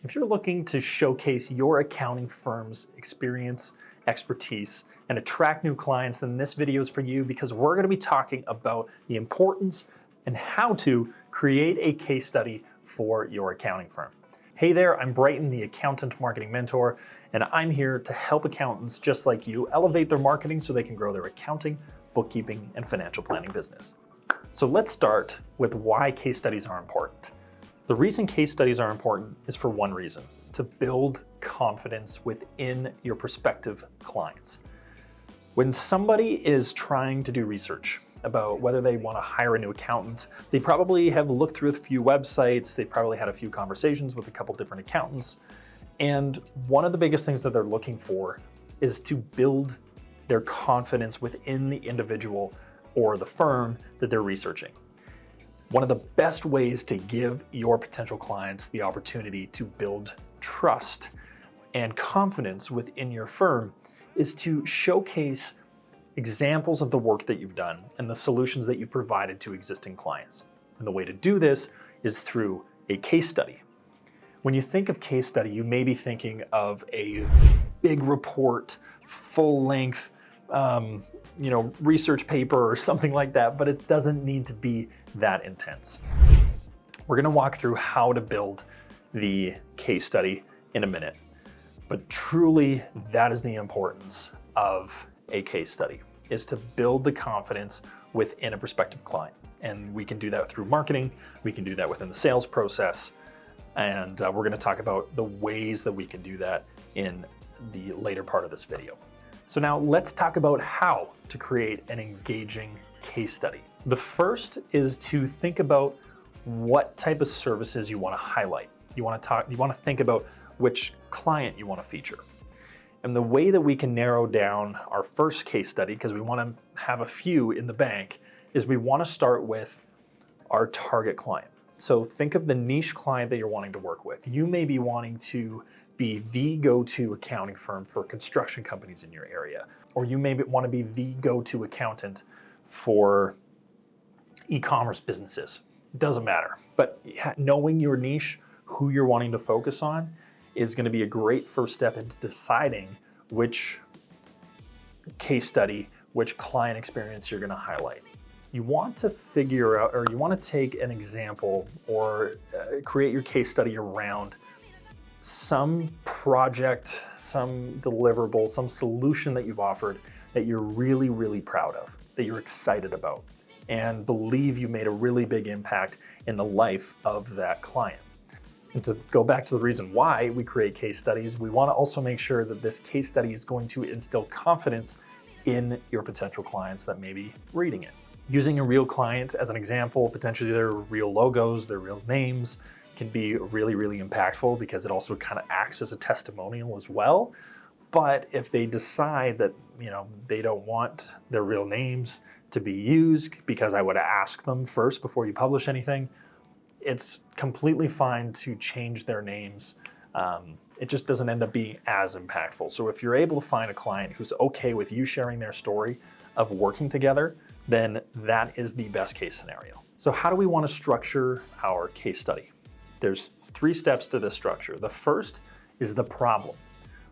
If you're looking to showcase your accounting firm's experience, expertise, and attract new clients, then this video is for you because we're going to be talking about the importance and how to create a case study for your accounting firm. Hey there, I'm Brighton, the Accountant Marketing Mentor, and I'm here to help accountants just like you elevate their marketing so they can grow their accounting, bookkeeping, and financial planning business. So let's start with why case studies are important. The reason case studies are important is for one reason: to build confidence within your prospective clients. When somebody is trying to do research about whether they want to hire a new accountant, they probably have looked through a few websites, they probably had a few conversations with a couple different accountants, and one of the biggest things that they're looking for is to build their confidence within the individual or the firm that they're researching. One of the best ways to give your potential clients the opportunity to build trust and confidence within your firm is to showcase examples of the work that you've done and the solutions that you provided to existing clients. And the way to do this is through a case study. When you think of case study, you may be thinking of a big report, full-length, research paper or something like that, but it doesn't need to be that intense. We're going to walk through how to build the case study in a minute, but truly that is the importance of a case study, is to build the confidence within a prospective client. And we can do that through marketing, we can do that within the sales process, and we're going to talk about the ways that we can do that in the later part of this video. So now let's talk about how to create an engaging case study. The first is to think about what type of services you want to highlight. You want to think about which client you want to feature. And the way that we can narrow down our first case study, because we want to have a few in the bank, is we want to start with our target client. So think of the niche client that you're wanting to work with. You may be wanting to be the go-to accounting firm for construction companies in your area, or you may want to be the go-to accountant for e-commerce businesses. It doesn't matter. But knowing your niche, who you're wanting to focus on, is going to be a great first step into deciding which case study, which client experience you're going to highlight. You want to figure out, or you want to take an example or create your case study around some project, some deliverable, some solution that you've offered that you're really, really proud of, that you're excited about, and believe you made a really big impact in the life of that client. And to go back to the reason why we create case studies, we want to also make sure that this case study is going to instill confidence in your potential clients that may be reading it. Using a real client as an example, potentially their real logos, their real names, can be really, really impactful because it also kind of acts as a testimonial as well. But if they decide that, they don't want their real names to be used, because I would ask them first before you publish anything, it's completely fine to change their names. It just doesn't end up being as impactful. So if you're able to find a client who's okay with you sharing their story of working together, then that is the best case scenario. So how do we want to structure our case study? There's 3 steps to this structure. The first is the problem.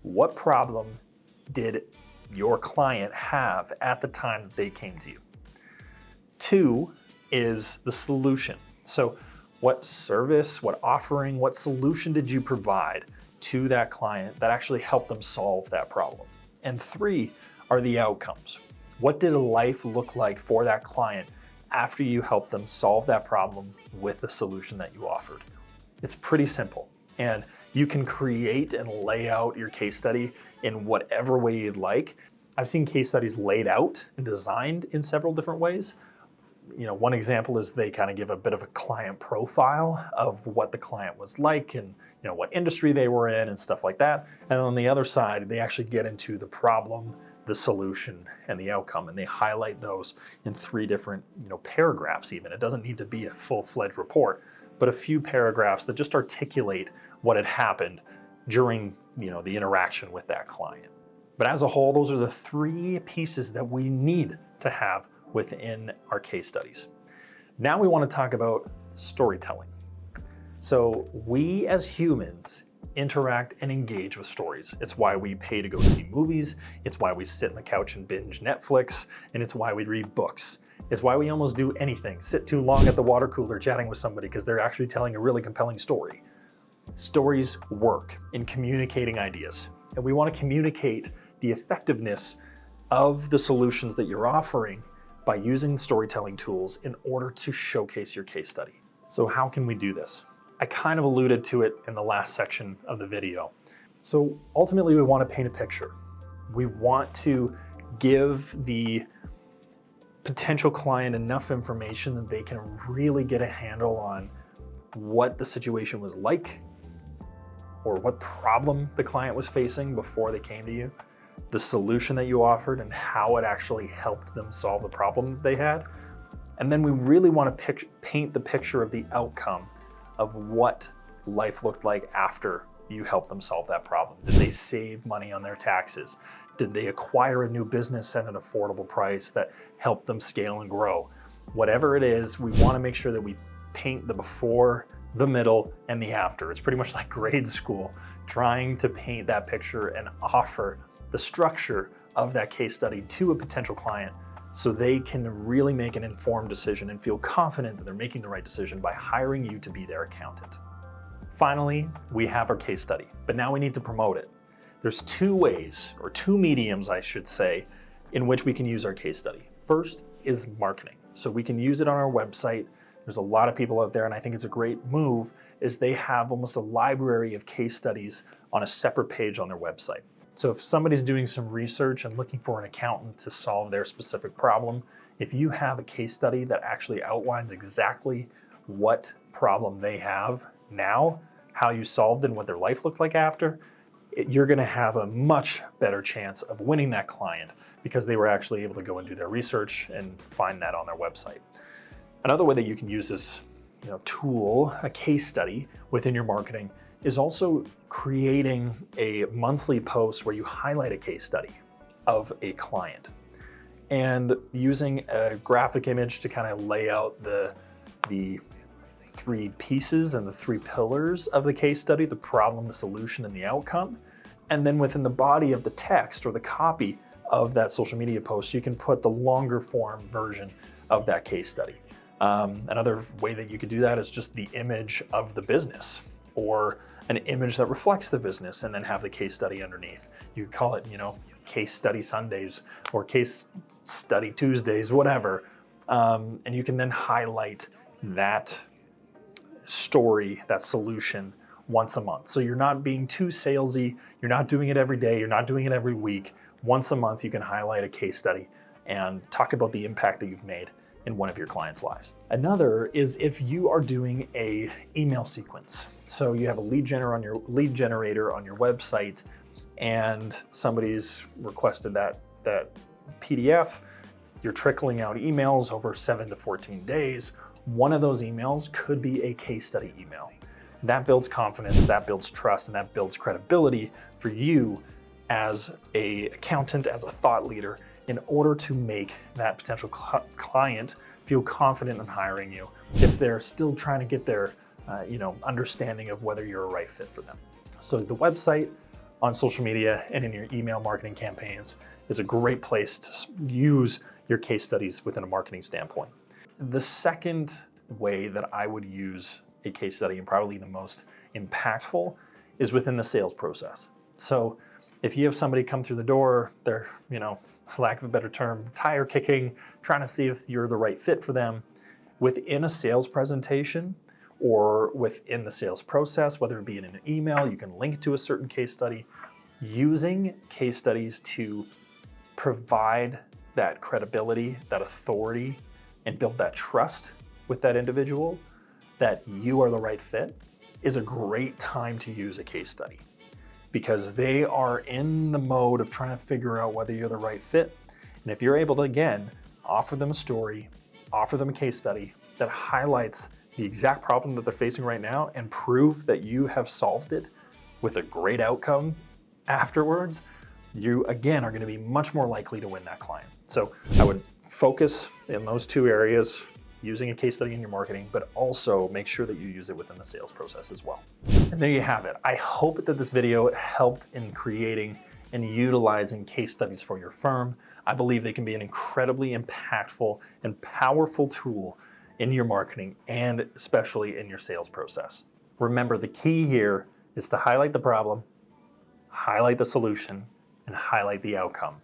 What problem did your client have at the time that they came to you? 2 is the solution. So what service, what offering, what solution did you provide to that client that actually helped them solve that problem? And 3 are the outcomes. What did life look like for that client after you helped them solve that problem with the solution that you offered? It's pretty simple, and you can create and lay out your case study in whatever way you'd like. I've seen case studies laid out and designed in several different ways. One example is they kind of give a bit of a client profile of what the client was like and what industry they were in and stuff like that. And on the other side, they actually get into the problem, the solution, and the outcome, and they highlight those in 3 different paragraphs even. It doesn't need to be a full-fledged report, but a few paragraphs that just articulate what had happened during the interaction with that client. But as a whole, those are the 3 pieces that we need to have within our case studies. Now we want to talk about storytelling. So we as humans interact and engage with stories. It's why we pay to go see movies. It's why we sit on the couch and binge Netflix. And it's why we read books. It's why we almost do anything. Sit too long at the water cooler chatting with somebody because they're actually telling a really compelling story. Stories work in communicating ideas. And we want to communicate the effectiveness of the solutions that you're offering by using storytelling tools in order to showcase your case study. So how can we do this? I kind of alluded to it in the last section of the video. So ultimately, we want to paint a picture. We want to give the potential client enough information that they can really get a handle on what the situation was like or what problem the client was facing before they came to you, the solution that you offered and how it actually helped them solve the problem that they had. And then we really want to paint the picture of the outcome of what life looked like after you helped them solve that problem. Did they save money on their taxes? Did they acquire a new business at an affordable price that helped them scale and grow? Whatever it is, we want to make sure that we paint the before, the middle, and the after. It's pretty much like grade school, trying to paint that picture and offer the structure of that case study to a potential client so they can really make an informed decision and feel confident that they're making the right decision by hiring you to be their accountant. Finally, we have our case study, but now we need to promote it. There's two ways, or two mediums, I should say, in which we can use our case study. First is marketing. So we can use it on our website. There's a lot of people out there, and I think it's a great move, is they have almost a library of case studies on a separate page on their website. So if somebody's doing some research and looking for an accountant to solve their specific problem, if you have a case study that actually outlines exactly what problem they have now, how you solved it, and what their life looked like after, you're going to have a much better chance of winning that client because they were actually able to go and do their research and find that on their website. Another way that you can use this tool, a case study within your marketing, is also creating a monthly post where you highlight a case study of a client and using a graphic image to kind of lay out the three pieces and the three pillars of the case study, the problem, the solution, and the outcome. And then within the body of the text or the copy of that social media post, you can put the longer form version of that case study. Another way that you could do that is just the image of the business or an image that reflects the business and then have the case study underneath. You could call it, case study Sundays or case study Tuesdays, whatever. And you can then highlight that story, that solution once a month. So you're not being too salesy. You're not doing it every day. You're not doing it every week. Once a month, you can highlight a case study and talk about the impact that you've made in one of your clients' lives. Another is if you are doing a email sequence. So you have a lead generator on your website and somebody's requested that PDF. You're trickling out emails over 7 to 14 days. One of those emails could be a case study email. That builds confidence, that builds trust, and that builds credibility for you as an accountant, as a thought leader, in order to make that potential client feel confident in hiring you if they're still trying to get their understanding of whether you're a right fit for them. So the website, on social media, and in your email marketing campaigns is a great place to use your case studies within a marketing standpoint. The second way that I would use a case study, and probably the most impactful, is within the sales process. So if you have somebody come through the door, they're, for lack of a better term, tire kicking, trying to see if you're the right fit for them, within a sales presentation or within the sales process, whether it be in an email, you can link to a certain case study, using case studies to provide that credibility, that authority, and build that trust with that individual that you are the right fit is a great time to use a case study, because they are in the mode of trying to figure out whether you're the right fit. And if you're able to, again, offer them a story, offer them a case study that highlights the exact problem that they're facing right now and prove that you have solved it with a great outcome afterwards, you, again, are going to be much more likely to win that client. So I would focus in those two areas, using a case study in your marketing, but also make sure that you use it within the sales process as well. And there you have it. I hope that this video helped in creating and utilizing case studies for your firm. I believe they can be an incredibly impactful and powerful tool in your marketing and especially in your sales process. Remember, the key here is to highlight the problem, highlight the solution, and highlight the outcome.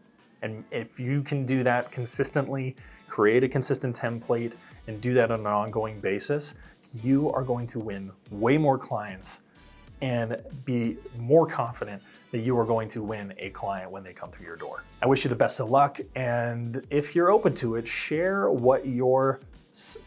And if you can do that consistently, create a consistent template, and do that on an ongoing basis, you are going to win way more clients and be more confident that you are going to win a client when they come through your door. I wish you the best of luck, and if you're open to it, share what your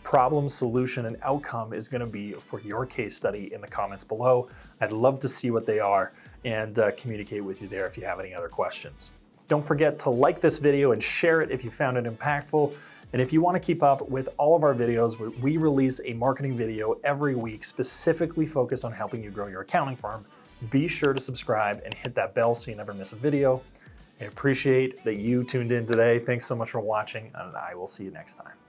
problem, solution, and outcome is going to be for your case study in the comments below. I'd love to see what they are and communicate with you there if you have any other questions. Don't forget to like this video and share it if you found it impactful. And if you want to keep up with all of our videos, we release a marketing video every week specifically focused on helping you grow your accounting firm. Be sure to subscribe and hit that bell so you never miss a video. I appreciate that you tuned in today. Thanks so much for watching, and I will see you next time.